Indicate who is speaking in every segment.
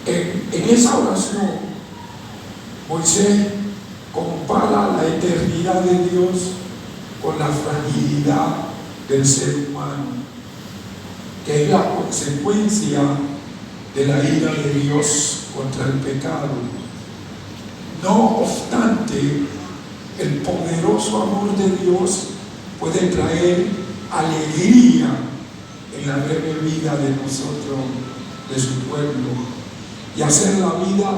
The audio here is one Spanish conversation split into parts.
Speaker 1: En esa oración, Moisés compara la eternidad de Dios con la fragilidad del ser humano, que es la consecuencia de la ira de Dios contra el pecado. No obstante, el poderoso amor de Dios puede traer alegría en la breve vida de nosotros, de su pueblo, y hacer la vida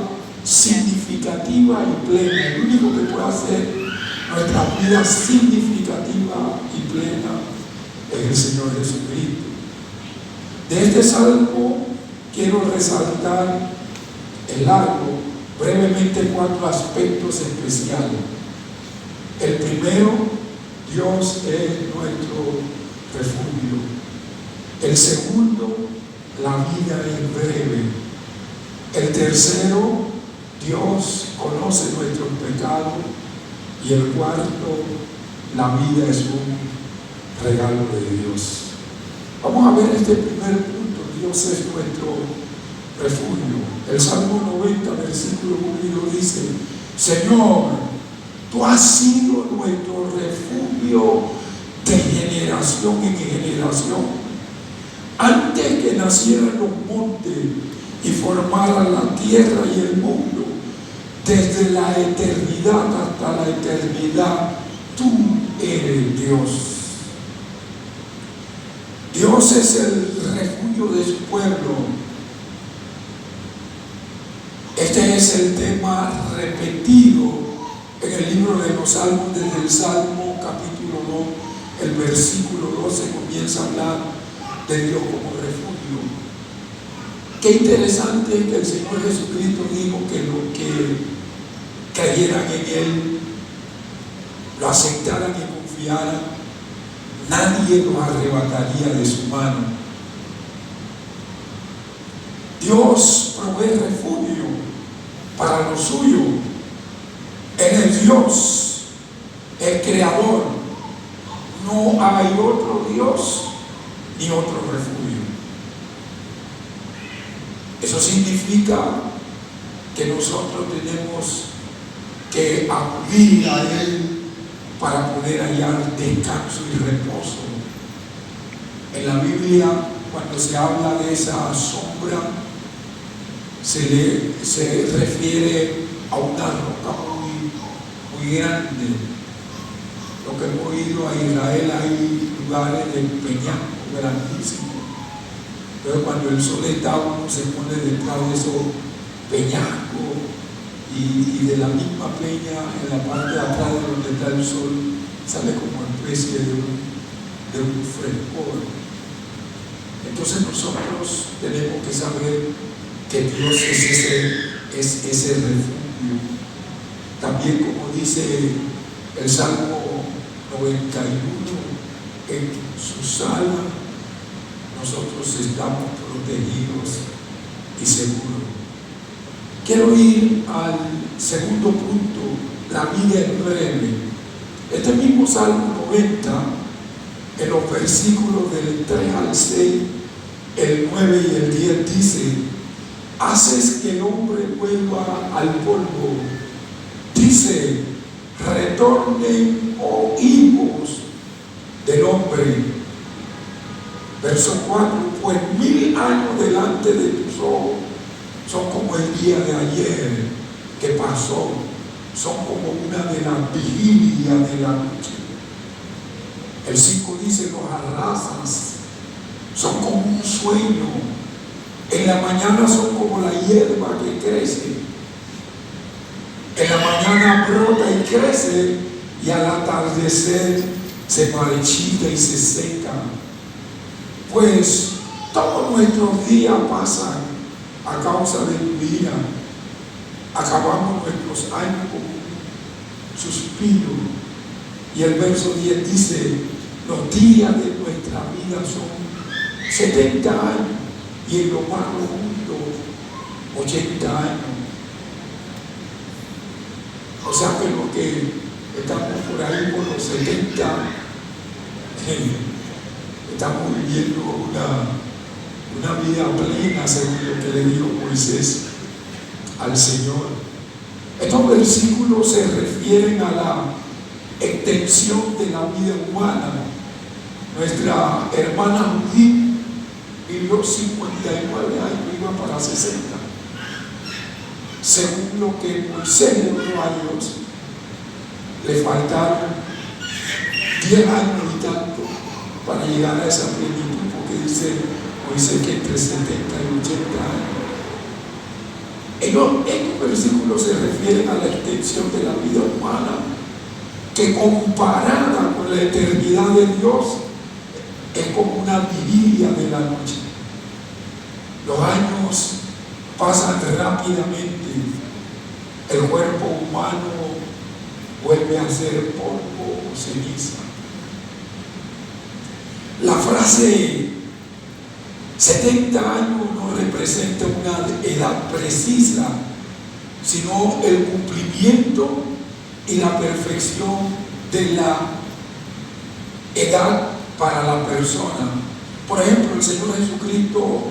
Speaker 1: significativa y plena. El único que puede hacer nuestra vida significativa y plena es el Señor Jesucristo. De este salmo quiero resaltar el largo, brevemente, 4 aspectos especiales. El primero, Dios es nuestro refugio. El segundo, la vida es breve. El tercero, Dios conoce nuestros pecados. Y el cuarto, la vida es un regalo de Dios. Vamos a ver este primer punto. Dios es nuestro refugio. El Salmo 90, versículo 1 dice: Señor, tú has sido nuestro refugio de generación en generación. Antes que nacieran los montes y formaran la tierra y el mundo, desde la eternidad hasta la eternidad, tú eres Dios. Dios es el refugio de su pueblo. Este es el tema repetido en el libro de los Salmos. Desde el Salmo capítulo 2, el versículo 12 comienza a hablar de Dios como refugio. Qué interesante es que el Señor Jesucristo dijo que los que creyeran en Él, lo aceptaran y confiaran, nadie los arrebataría de su mano. Dios provee refugio para lo suyo. Él es Dios, el creador. No hay otro Dios ni otro refugio. Eso significa que nosotros tenemos que acudir a Él para poder hallar descanso y reposo. En la Biblia, cuando se habla de esa sombra, se refiere a una roca muy grande. Lo que hemos ido a Israel, hay lugares de peñasco grandísimos. Pero cuando el sol está, uno se pone detrás de esos peñascos, y de la misma peña, en la parte de atrás de donde está el sol, sale como especie de un frescor. Entonces nosotros tenemos que saber que Dios es ese refugio. También, como dice el Salmo 91, en sus alas nosotros estamos protegidos y seguros. Quiero ir al segundo punto, la vida es breve. Este mismo Salmo 90, en los versículos del 3 al 6, el 9 y el 10 dice: haces que el hombre vuelva al polvo. Dice: retornen, oh hijos del hombre. Verso 4: pues 1000 años delante de tus ojos son como el día de ayer que pasó, son como una de las vigilias de la noche. El 5 dice: los arrasas, son como un sueño. En la mañana son como la hierba que crece. En la mañana brota y crece, y al atardecer se marchita y se seca. Pues todos nuestros días pasan a causa de tu ira. Acabamos nuestros años como un suspiro. Y el verso 10 dice: los días de nuestra vida son 70 años, y en lo más justo 80 años. O sea que los que estamos por ahí por los 70, estamos viviendo una vida plena según lo que le dijo Moisés al Señor. Estos versículos se refieren a la extensión de la vida humana. Nuestra hermana Judith vivió 59 años, iba para 60. Según lo que Moisés le dio a Dios, le faltaron 10 años y tanto para llegar a esa plenitud, porque dice Moisés que entre 70 y 80 años. Estos versículos se refieren a la extensión de la vida humana, que comparada con la eternidad de Dios es como una vigilia de la noche. Los años pasan rápidamente, el cuerpo humano vuelve a ser polvo o ceniza. La frase 70 años no representa una edad precisa, sino el cumplimiento y la perfección de la edad para la persona. Por ejemplo, el Señor Jesucristo,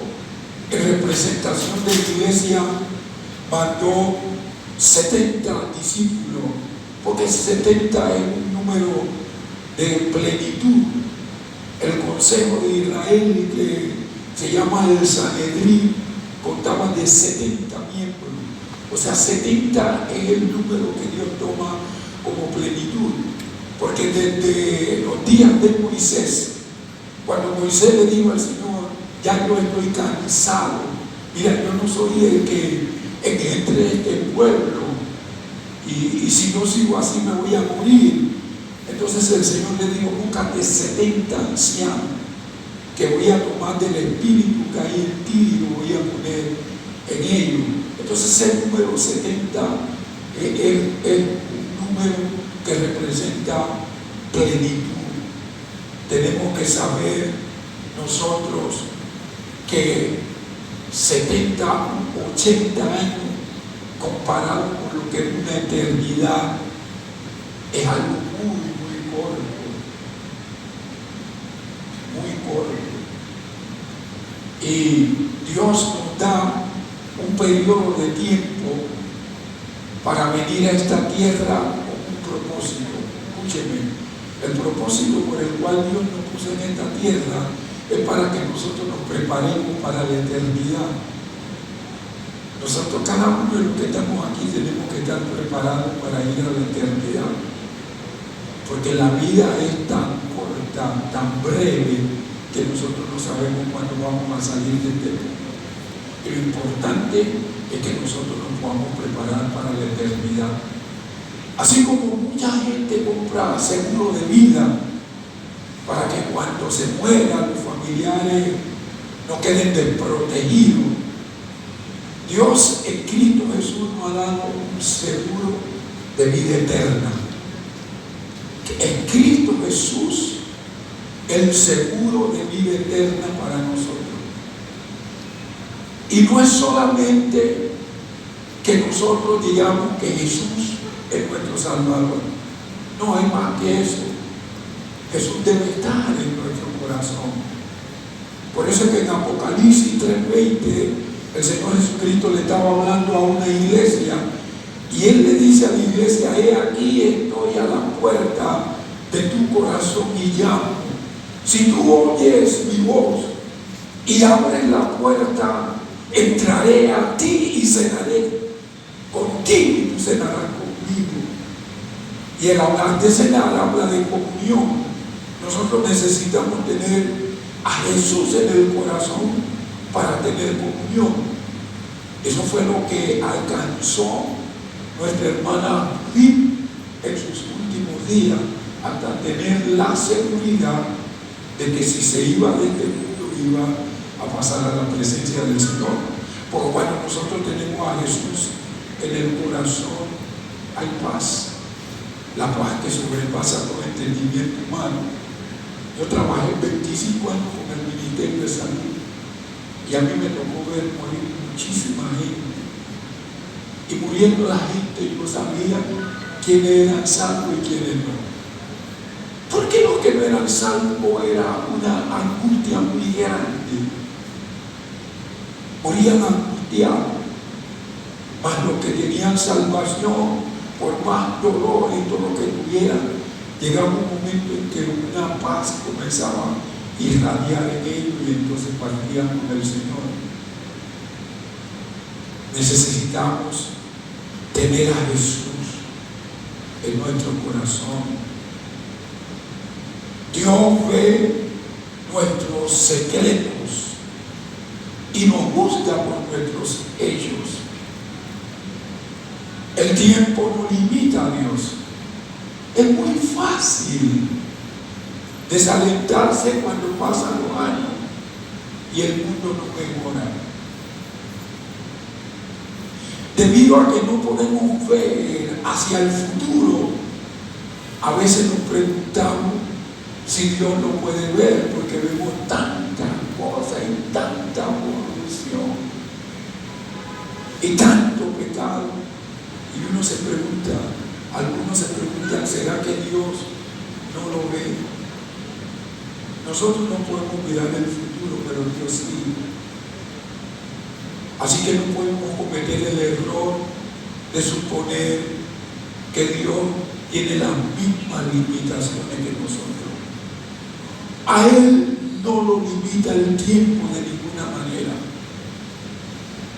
Speaker 1: en representación de la iglesia, mandó 70 discípulos, porque 70 es un número de plenitud. El Consejo de Israel, que se llama el Sanedrín, contaba de 70 miembros. O sea, 70 es el número que Dios toma como plenitud. Porque desde los días de Moisés, cuando Moisés le dijo al Señor: ya yo estoy cansado, mira, yo no soy el que entre este pueblo, y si no sigo así me voy a morir. Entonces el Señor le dijo: búscate 70 ancianos que voy a tomar del espíritu que hay en ti y lo voy a poner en ellos. Entonces el número 70 es un número que representa plenitud. Tenemos que saber nosotros que 70, 80 años comparado con lo que es una eternidad es algo muy corto, muy corto. Y Dios nos da un periodo de tiempo para venir a esta tierra con un propósito. Escúcheme, el propósito por el cual Dios nos puso en esta tierra es para que nosotros nos preparemos para la eternidad. Nosotros, cada uno de los que estamos aquí, tenemos que estar preparados para ir a la eternidad, porque la vida es tan corta, tan breve, que nosotros no sabemos cuándo vamos a salir de este mundo. Y lo importante es que nosotros nos podamos preparar para la eternidad. Así como mucha gente compra seguro de vida para que cuando se mueran los familiares no queden desprotegidos, Dios en Cristo Jesús nos ha dado un seguro de vida eterna. En Cristo Jesús, el seguro de vida eterna para nosotros. Y no es solamente que nosotros digamos que Jesús es nuestro Salvador. No, hay más que eso. Jesús debe estar en nuestro corazón. Por eso es que en Apocalipsis 3:20 el Señor Jesucristo le estaba hablando a una iglesia y Él le dice a la iglesia: he aquí, estoy a la puerta de tu corazón y llamo. Si tú oyes mi voz y abres la puerta, entraré a ti y cenaré contigo y tú cenarás conmigo. Y el hablar de cenar habla de comunión. Nosotros necesitamos tener a Jesús en el corazón para tener comunión. Eso fue lo que alcanzó nuestra hermana Judith en sus últimos días, hasta tener la seguridad de que si se iba de este mundo iba a pasar a la presencia del Señor. Porque cuando nosotros tenemos a Jesús en el corazón, hay paz, la paz que sobrepasa todo entendimiento humano. Yo trabajé 25 años con el Ministerio de Salud y a mí me tocó ver morir muchísima gente, y muriendo la gente yo sabía quiénes eran salvos y quiénes no. Porque los que no eran salvos era una angustia muy grande, morían angustiados. Mas los que tenían salvación, por más dolor y todo lo que tuvieran, llegaba un momento en que una paz comenzaba a irradiar en ellos y entonces partían con el Señor. Necesitamos tener a Jesús en nuestro corazón. Dios ve nuestros secretos y nos juzga por nuestros hechos. El tiempo no limita a Dios. Es muy fácil desalentarse cuando pasan los años y el mundo no mejora. Debido a que no podemos ver hacia el futuro, a veces nos preguntamos si Dios lo puede ver, porque vemos tantas cosas y tanta corrupción y tanto pecado. Y uno se pregunta, algunos se preguntan, ¿será que Dios no lo ve? Nosotros no podemos mirar el futuro, pero Dios sí. Así que no podemos cometer el error de suponer que Dios tiene las mismas limitaciones que nosotros. A Él no lo limita el tiempo de ninguna manera.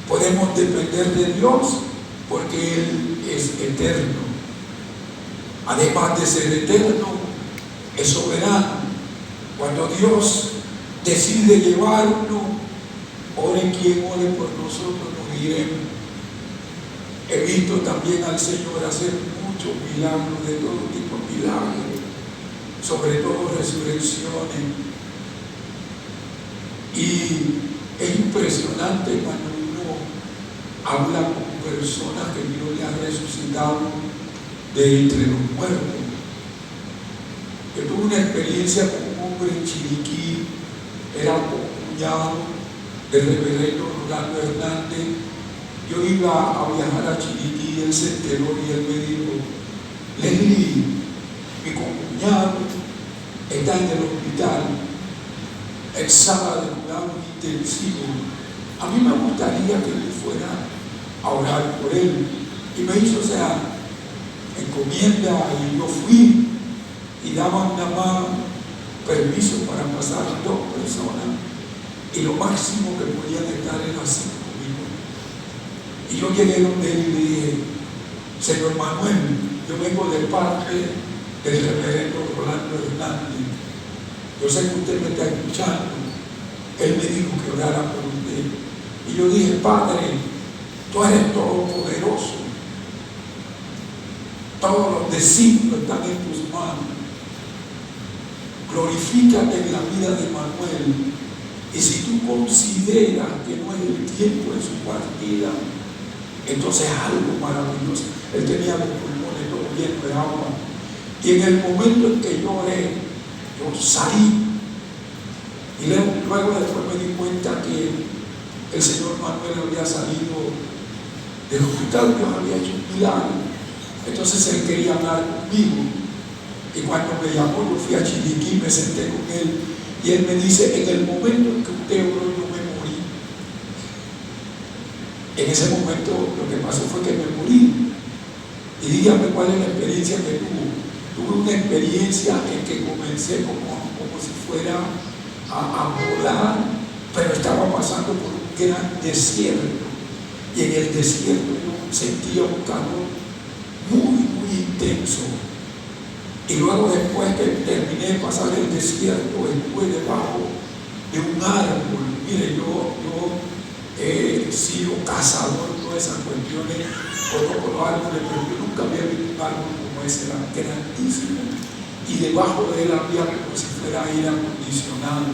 Speaker 1: Podemos depender de Dios porque Él es eterno. Además de ser eterno, es soberano. Cuando Dios decide llevarnos, ore quien ore por nosotros, nos iremos. He visto también al Señor hacer muchos milagros, de todo tipo de milagros, sobre todo resurrecciones. Y es impresionante cuando uno habla con personas que Dios le ha resucitado de entre los muertos. Yo tuve una experiencia con un hombre en Chiriquí, era cuñado del reverendo Rolando Hernández. Yo iba a viajar a Chiriquí, él se enteró y él me dijo: Leslie, mi cuñado está en el hospital en sala de cuidados intensivos. A mí me gustaría que él fuera a orar por él. Y me hizo encomienda, y yo fui, y daban nada más permiso para pasar 2 personas, y lo máximo que podían estar era 5 minutos. Y yo llegué donde él y le dije: Señor Manuel, yo vengo de parte del reverendo Rolando Hernández. Yo sé que usted me está escuchando. Él me dijo que orara por usted. Y yo dije: Padre, tú eres todopoderoso. Todos los designios están en tus manos. Glorifícate en la vida de Manuel. Y si tú consideras que no es el tiempo de su partida, entonces es algo maravilloso. Él tenía los pulmones todo llenos de agua. Y en el momento en que yo oré, yo salí. Y luego después me di cuenta que el señor Manuel había salido del hospital, Dios había hecho un milagro. Entonces él quería hablar conmigo. Y cuando me llamó, yo fui a Chiriquí, me senté con él. Y él me dice: en el momento en que usted oró, yo me morí. En ese momento lo que pasó fue que me morí. Y dígame cuál es la experiencia que tuvo. Tuve una experiencia en que comencé como si fuera a volar, pero estaba pasando por un gran desierto. Y en el desierto yo sentía un calor muy, muy intenso. Y luego, después que terminé de pasar el desierto, estuve debajo de un árbol. Mire, yo he sido cazador de todas esas cuestiones, conozco los árboles, pero yo nunca había visto un árbol como ese, era grandísimo. Y debajo de él había como si fuera aire acondicionado.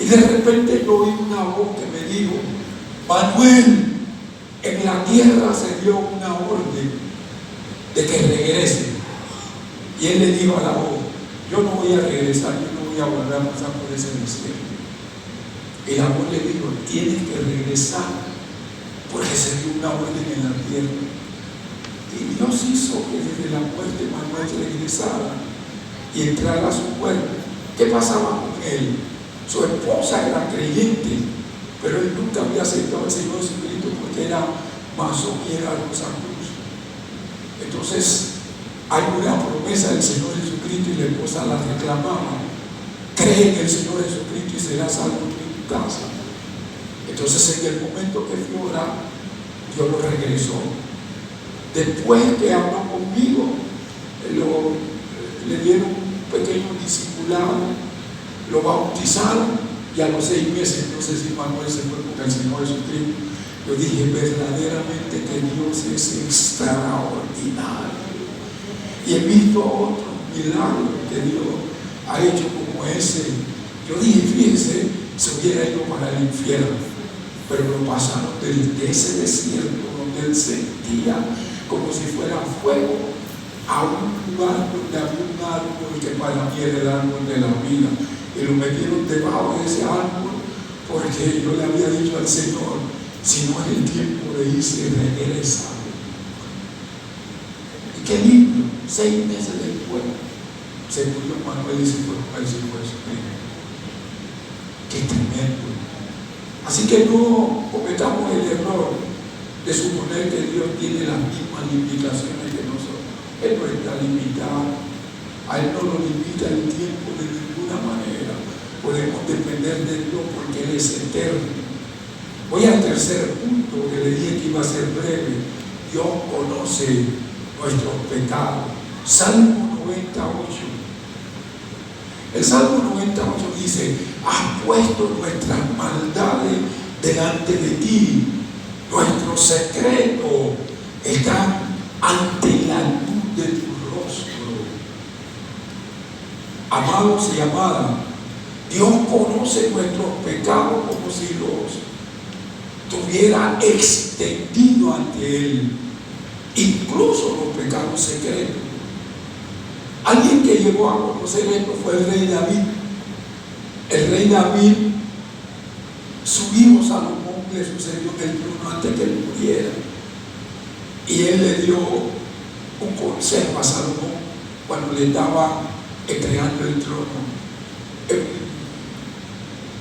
Speaker 1: Y de repente yo oí una voz que me dijo: Manuel, en la tierra se dio una orden de que regrese. Y él le dijo a la voz: yo no voy a regresar, yo no voy a volver a pasar por ese desierto. Y la voz le dijo: tienes que regresar, porque se dio una orden en la tierra. Y Dios hizo que desde la muerte Manuel regresara y entrara a su cuerpo. ¿Qué pasaba con él? Su esposa era creyente, pero él nunca había aceptado al Señor Jesucristo porque era masón y era rosacruz. Entonces hay una promesa del Señor Jesucristo y la esposa la reclamaba: cree en el Señor Jesucristo y serás salvo tú en tu casa. Entonces en el momento que fui a orar, Dios lo regresó. Después que habló conmigo, le dieron un pequeño discipulado, lo bautizaron, y a los 6 meses, no sé si Manuel se fue con el Señor Jesucristo. Yo dije, verdaderamente que Dios es extraordinario. Y he visto otros milagros que Dios ha hecho como ese. Yo dije, fíjense, se hubiera ido para el infierno, pero lo pasaron desde ese desierto donde él sentía como si fuera fuego a un lugar donde había un árbol que para mí era el árbol de la vida, y lo metieron debajo de ese árbol porque yo le había dicho al Señor: si no es el tiempo de irse, regresa. Y qué lindo, 6 meses después se murió Manuel y se fue al Señor Jesucristo. Qué tremendo. Así que no cometamos el error de suponer que Dios tiene las mismas limitaciones que nosotros. Él no está limitado, a Él no lo limita el tiempo de ninguna manera. Podemos depender de Dios porque Él es eterno. Voy al tercer punto que le dije que iba a ser breve. Dios conoce nuestros pecados. Salmo 98. El Salmo 98 dice: has puesto nuestras maldades delante de ti, nuestros secretos están ante la luz de tu rostro. Amados y amadas, Dios conoce nuestros pecados como si los tuviera extendido ante Él, incluso los pecados secretos. Alguien que llegó a conocer esto fue el rey David. El rey David, su hijo Salomón, le sucedió en el trono antes que él muriera. Y él le dio un consejo a Salomón cuando le estaba entregando el trono. En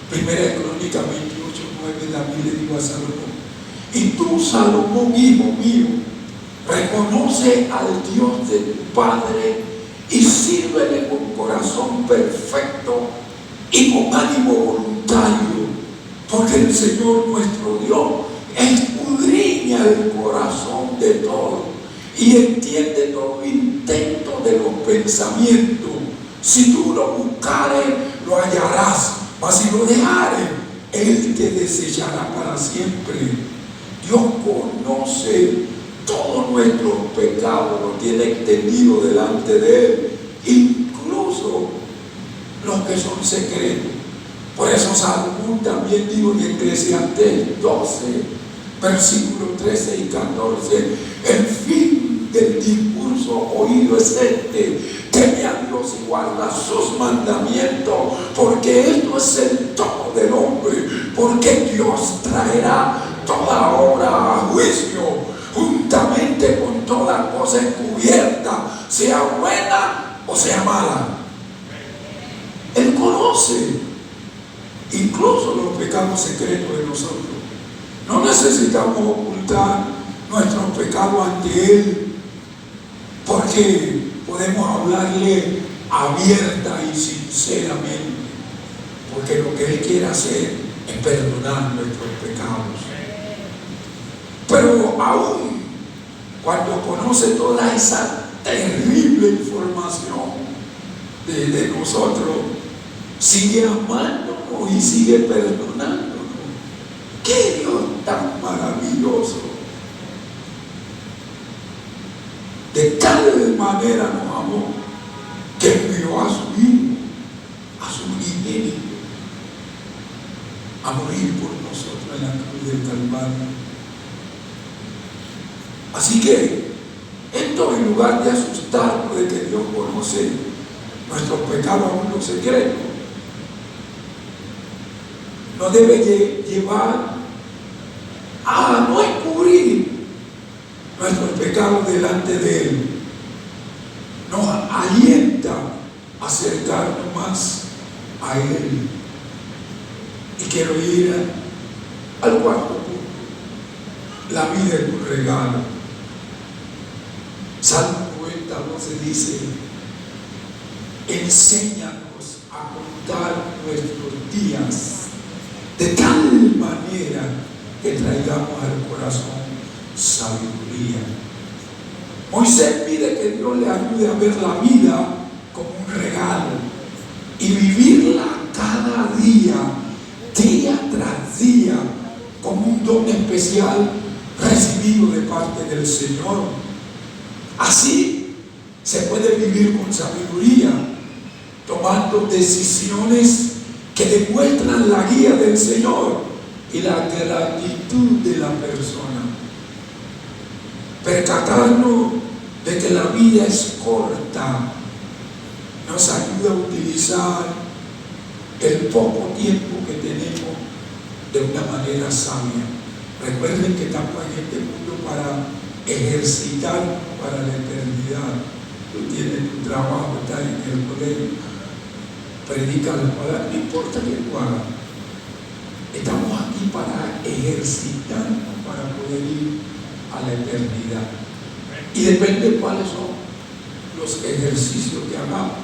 Speaker 1: Primera Crónica 28:9, David le dijo a Salomón: y tú, Salomón, hijo mío, reconoce al Dios de tu padre y sírvele con corazón perfecto y con ánimo voluntario, porque el Señor nuestro Dios escudriña el corazón de todos y entiende todo intento de los pensamientos. Si tú lo buscares, lo hallarás, mas si lo dejares, Él te desechará para siempre. Dios conoce todos nuestros pecados, los tiene extendido delante de Él, incluso los que son secretos. Por eso Salomón también dijo en Eclesiastés 12, versículos 13 y 14: el fin del discurso oído es este: teme a Dios y guarda sus mandamientos, porque esto es el todo del hombre, porque Dios traerá toda obra a juicio, juntamente con toda cosa encubierta, sea buena o sea mala. Él conoce incluso los pecados secretos de nosotros. No necesitamos ocultar nuestros pecados ante Él, porque podemos hablarle abierta y sinceramente, porque lo que Él quiere hacer es perdonar nuestros pecados. Pero aún cuando conoce toda esa terrible información de nosotros, sigue amándonos y sigue perdonándonos. ¡Qué Dios tan maravilloso! De tal manera nos amó que envió a su Hijo, a su unigénito, a morir por nosotros en la cruz del Calvario. Así que esto, en lugar de asustarnos de que Dios conoce nuestros pecados aún los secretos, nos debe llevar a no encubrir nuestros pecados delante de Él. Nos alienta a acercarnos más a Él. Y quiero ir vida es un regalo. Salmo 90:12 dice: enséñanos a contar nuestros días de tal manera que traigamos al corazón sabiduría. Moisés pide que Dios le ayude a ver la vida como un regalo y vivirla cada día, día tras día, como un don especial recibido de parte del Señor. Así se puede vivir con sabiduría, tomando decisiones que demuestran la guía del Señor y la gratitud de la persona. Percatarnos de que la vida es corta nos ayuda a utilizar el poco tiempo que tenemos de una manera sabia. Recuerden que estamos en este mundo para ejercitarnos para la eternidad. Tú tienes tu trabajo, estás en el colegio, predicas la palabra, no importa que lo hagas. Estamos aquí para ejercitarnos para poder ir a la eternidad. Y depende de cuáles son los ejercicios que hagamos.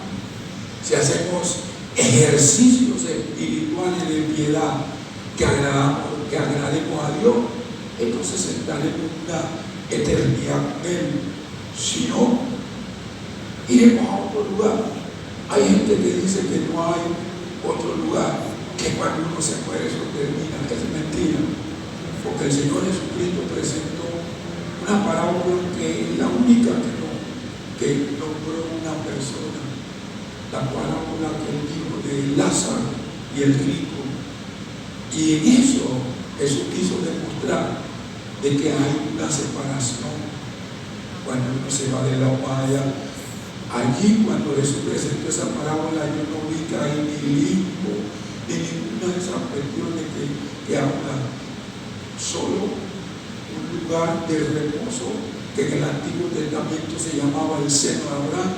Speaker 1: Si hacemos ejercicios espirituales de piedad que agrademos a Dios, entonces estaremos una eternidad con Él. Si no, iremos a otro lugar. Hay gente que dice que no hay otro lugar, que cuando uno se muere eso termina. Es mentira, porque el Señor Jesucristo presentó una parábola que es la única que nombró una persona, la parábola que él dijo de Lázaro y el rico. Y en eso Jesús quiso demostrar de que hay una separación cuando uno se va de la humana. Allí cuando Jesús presentó esa parábola, yo no vi que hay ni limbo ni ninguna de esas cuestiones que hablan, solo un lugar de reposo que en el Antiguo Testamento se llamaba el seno de Abraham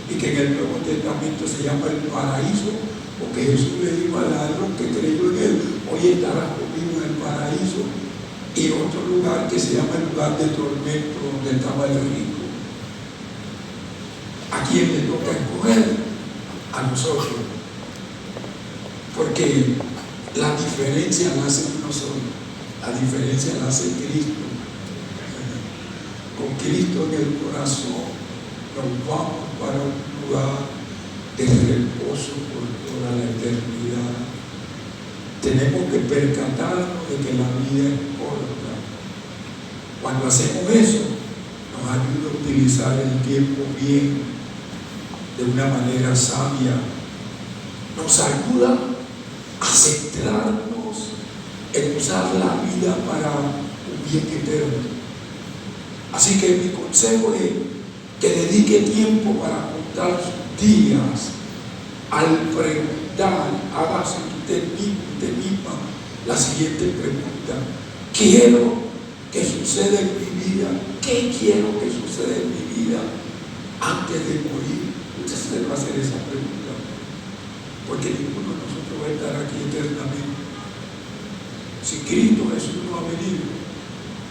Speaker 1: y que en el Nuevo Testamento se llama el paraíso, porque Jesús le dijo al ladrón que creyó en él: hoy estarás conmigo en el paraíso. Y otro lugar que se llama el lugar de tormento, donde estaba el rico. ¿A quién le toca escoger? A nosotros, porque la diferencia la hace uno solo, la diferencia la hace Cristo. Con Cristo en el corazón nos vamos para un lugar de reposo por toda la eternidad. Tenemos que percatarnos de que la vida es corta. Cuando hacemos eso, nos ayuda a utilizar el tiempo bien, de una manera sabia. Nos ayuda a centrarnos en usar la vida para un bien eterno. Así que mi consejo es que dedique tiempo para contar sus días. Al preguntar, hágase usted mismo, usted misma, la siguiente pregunta: quiero que suceda en mi vida, ¿qué quiero que suceda en mi vida antes de morir? Usted se debe hacer esa pregunta, porque ninguno de nosotros va a estar aquí eternamente. Si Cristo Jesús no ha venido,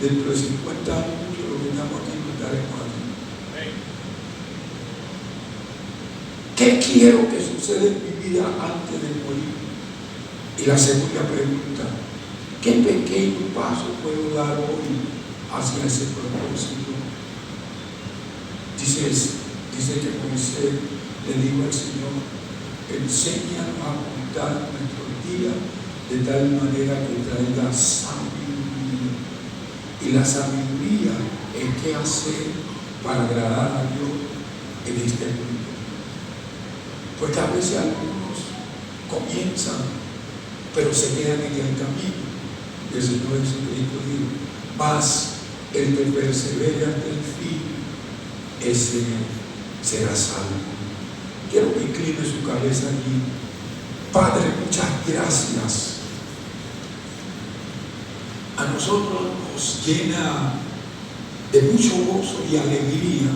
Speaker 1: dentro de 50 años muchos de los que estamos aquí no estaremos aquí. ¿Qué quiero que suceda en mi vida antes de morir? Y la segunda pregunta: ¿qué pequeño paso puedo dar hoy hacia ese propósito? Dice que Moisés le dijo al Señor: enséñanos a contar nuestros días de tal manera que traiga sabiduría. Y la sabiduría es qué hacer para agradar a Dios en este mundo. Porque a veces algunos comienzan, pero se quedan en el camino. Y el Señor Jesucristo dijo: mas el que persevere hasta el fin, ese será salvo. Quiero que incline su cabeza allí. Padre, muchas gracias. A nosotros nos llena de mucho gozo y alegría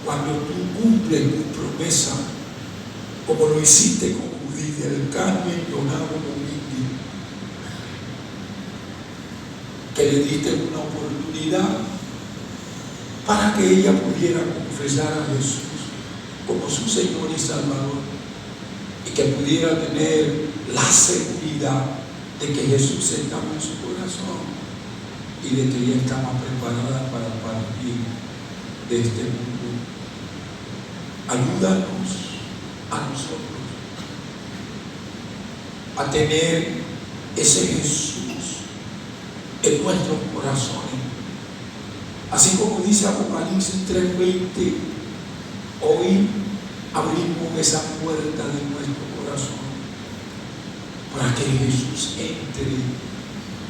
Speaker 1: cuando tú cumples tu promesa, como lo hiciste con Judith del Carmen Donado Domínguez. que le diste una oportunidad para que ella pudiera confesar a Jesús como su Señor y Salvador, y que pudiera tener la seguridad de que Jesús estaba en su corazón y de que ella estaba preparada para partir de este mundo. Ayúdanos a nosotros a tener ese Jesús en nuestros corazones. Así como dice Apocalipsis 3:20, hoy abrimos esa puerta de nuestro corazón para que Jesús entre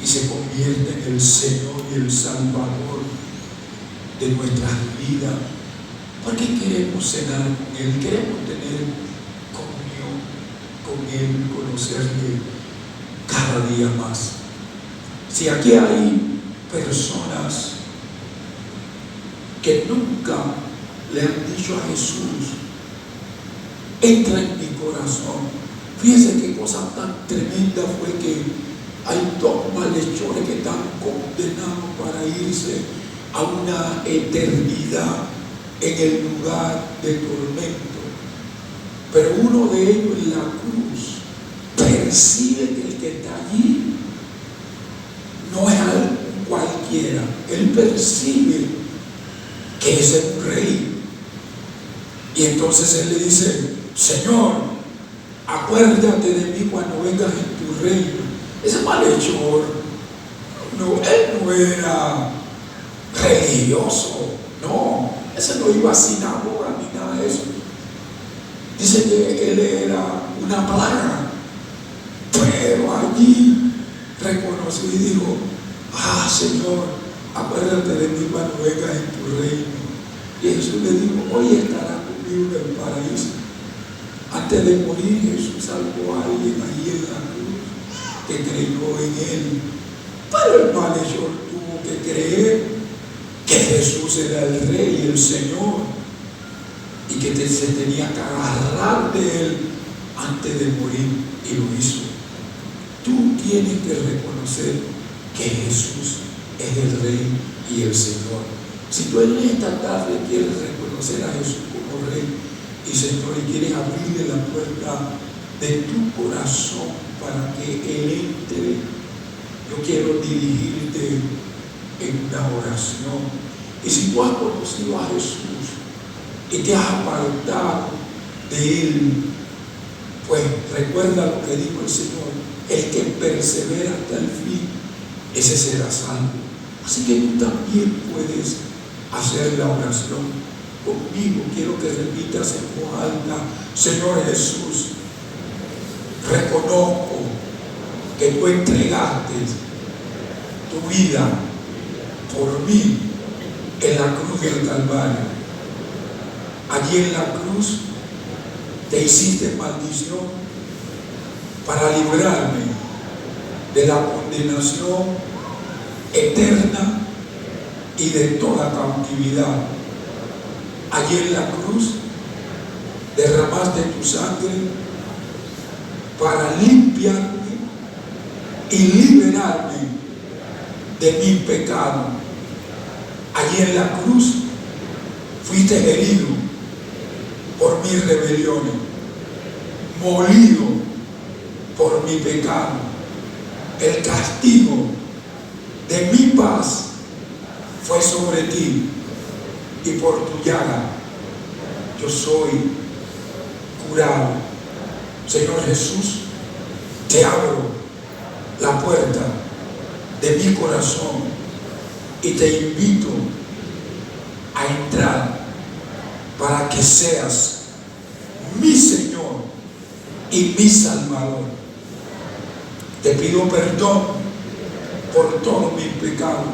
Speaker 1: y se convierta en el Señor y el Salvador de nuestras vidas, porque queremos cenar con Él, queremos tener comunión con Él, conocerle cada día más. Si aquí hay personas que nunca le han dicho a Jesús, entra en mi corazón. Fíjense qué cosa tan tremenda fue que hay dos malhechores que están condenados para irse a una eternidad en el lugar de tormento. Pero uno de ellos en la cruz percibe que el que está allí no es algo cualquiera. Él percibe que es el rey. Y entonces él le dice: Señor, acuérdate de mí cuando vengas en tu reino. Ese malhechor, él no era religioso, no, ese no iba a sinagoga ni nada de eso. Dice que él era una plaga, pero allí reconoció y dijo: Señor, acuérdate de mí cuando vengas en tu reino. Y Jesús le dijo: hoy estará conmigo en el paraíso. Antes de morir, Jesús salvó a alguien ahí en la cruz que creyó en él. Pero el malhechor tuvo que creer que Jesús era el Rey y el Señor, y que se tenía que agarrar de él antes de morir, y lo hizo. Tú tienes que reconocer que Jesús es el Rey y el Señor. Si tú en esta tarde quieres reconocer a Jesús como Rey y Señor, y quieres abrirle la puerta de tu corazón para que Él entre, yo quiero dirigirte en una oración. Y si tú has conocido a Jesús y te has apartado de Él, pues recuerda lo que dijo el Señor: el que persevera hasta el fin, ese será salvo. Así que tú también puedes hacer la oración conmigo. Quiero que repitas en voz alta: Señor Jesús, reconozco que tú entregaste tu vida por mí en la cruz del Calvario. Allí en la cruz te hiciste maldición para librarme de la condenación eterna y de toda cautividad. Allí en la cruz derramaste tu sangre para limpiarme y liberarme de mi pecado. Allí en la cruz fuiste herido por mis rebeliones, molido por mi pecado. El castigo de mi paz fue sobre ti, y por tu llaga yo soy curado. Señor Jesús, te abro la puerta de mi corazón y te invito a entrar para que seas mi Señor y mi Salvador. Te pido perdón por todos mis pecados.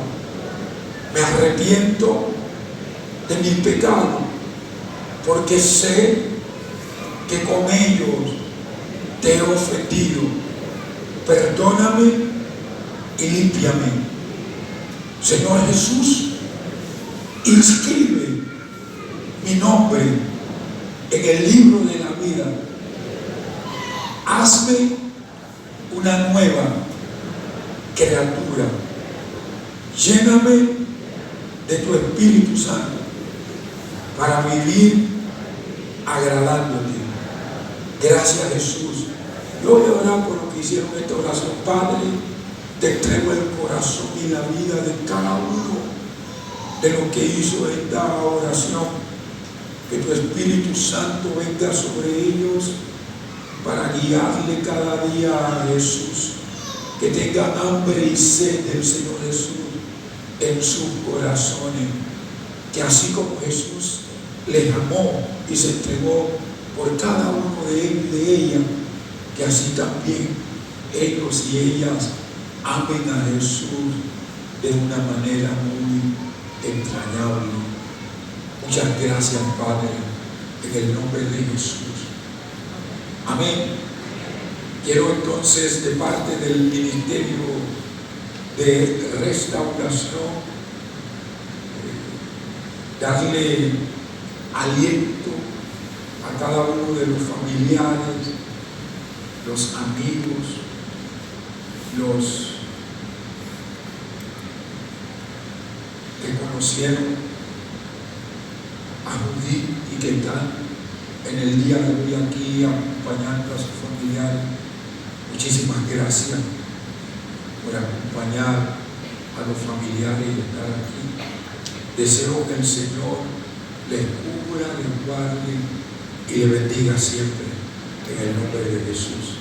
Speaker 1: Me arrepiento de mis pecados, porque sé que con ellos te he ofendido. Perdóname y límpiame. Señor Jesús, inscribe mi nombre en el libro de la vida. Hazme una nueva criatura. Lléname de tu Espíritu Santo para vivir agradándote. Gracias, Jesús. Yo voy a orar por lo que hicieron esta oración. Padre, te entrego el corazón y la vida de cada uno de lo que hizo esta oración. Que tu Espíritu Santo venga sobre ellos para guiarle cada día a Jesús. Que tengan hambre y sed del Señor Jesús en sus corazones. Que así como Jesús les amó y se entregó por cada uno de él y de ella, que así también ellos y ellas amen a Jesús de una manera muy entrañable. Muchas gracias, Padre, en el nombre de Jesús. Amén. Quiero entonces, de parte del Ministerio de Restauración, darle aliento a cada uno de los familiares, los amigos, los que conocieron a Judith y que están en el día de hoy aquí acompañando a sus familiares. Muchísimas gracias por acompañar a los familiares y estar aquí. Deseo que el Señor les cubra, les guarde y les bendiga siempre en el nombre de Jesús.